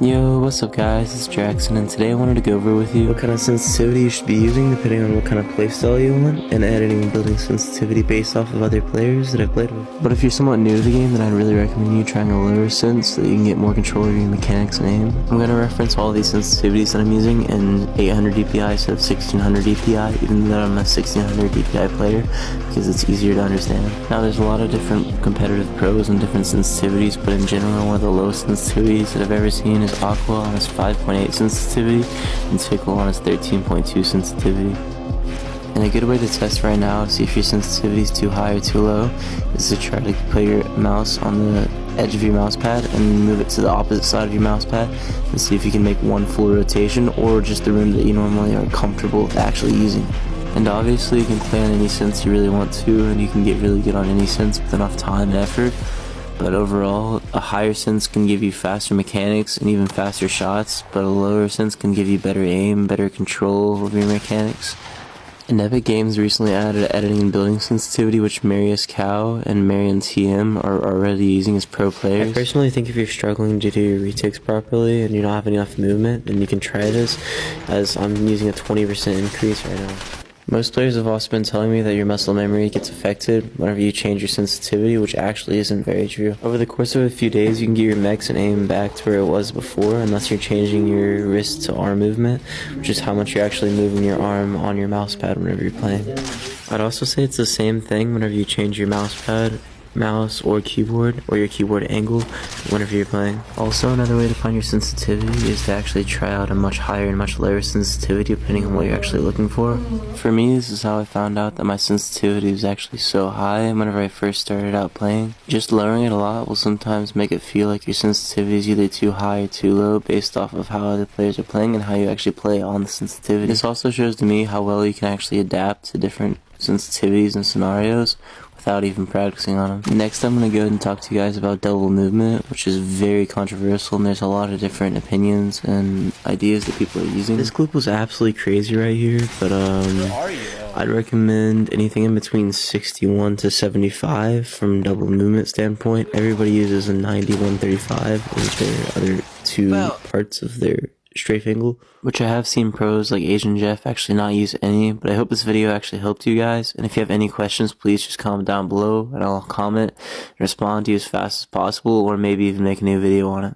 Yo, what's up guys, it's Jackson, and today I wanted to go over with you what kind of sensitivity you should be using depending on what kind of playstyle you want, and editing and building sensitivity based off of other players that I've played with. But if you're somewhat new to the game, then I'd really recommend you trying a lower sense so that you can get more control over your mechanics and aim. I'm going to reference all these sensitivities that I'm using in 800 DPI instead of 1600 DPI, even though I'm a 1600 DPI player, because it's easier to understand. Now there's a lot of different competitive pros and different sensitivities, but in general one of the lowest sensitivities that I've ever seen is Aqua on its 5.8 sensitivity and Tickle on its 13.2 sensitivity. And a good way to test right now to see if your sensitivity is too high or too low is to try to put your mouse on the edge of your mouse pad and move it to the opposite side of your mouse pad and see if you can make one full rotation or just the room that you normally are comfortable with actually using. And obviously you can play on any sense you really want to, and you can get really good on any sense with enough time and effort. But overall, a higher sense can give you faster mechanics and even faster shots, but a lower sense can give you better aim, better control over your mechanics. And Epic Games recently added editing and building sensitivity, which Marius Cow and Marion TM are already using as pro players. I personally think if you're struggling to do your retakes properly and you don't have enough movement, then you can try this, as I'm using a 20% increase right now. Most players have also been telling me that your muscle memory gets affected whenever you change your sensitivity, which actually isn't very true. Over the course of a few days, you can get your mechs and aim back to where it was before, unless you're changing your wrist to arm movement, which is how much you're actually moving your arm on your mouse pad whenever you're playing. I'd also say it's the same thing whenever you change your mouse or keyboard, or your keyboard angle whenever you're playing. Also, another way to find your sensitivity is to actually try out a much higher and much lower sensitivity depending on what you're actually looking for. For me, this is how I found out that my sensitivity was actually so high whenever I first started out playing. Just lowering it a lot will sometimes make it feel like your sensitivity is either too high or too low based off of how other players are playing and how you actually play on the sensitivity. This also shows to me how well you can actually adapt to different sensitivities and scenarios without even practicing on them. Next, I'm going to go ahead and talk to you guys about double movement, which is very controversial, and there's a lot of different opinions and ideas that people are using. This clip was absolutely crazy right here, but I'd recommend anything in between 61 to 75 from double movement standpoint. Everybody uses a 91-35 as their other two parts of their strafe angle, which I have seen pros like Asian Jeff actually not use any. But I hope this video actually helped you guys, and if you have any questions, please just comment down below and I'll comment and respond to you as fast as possible, or maybe even make a new video on it.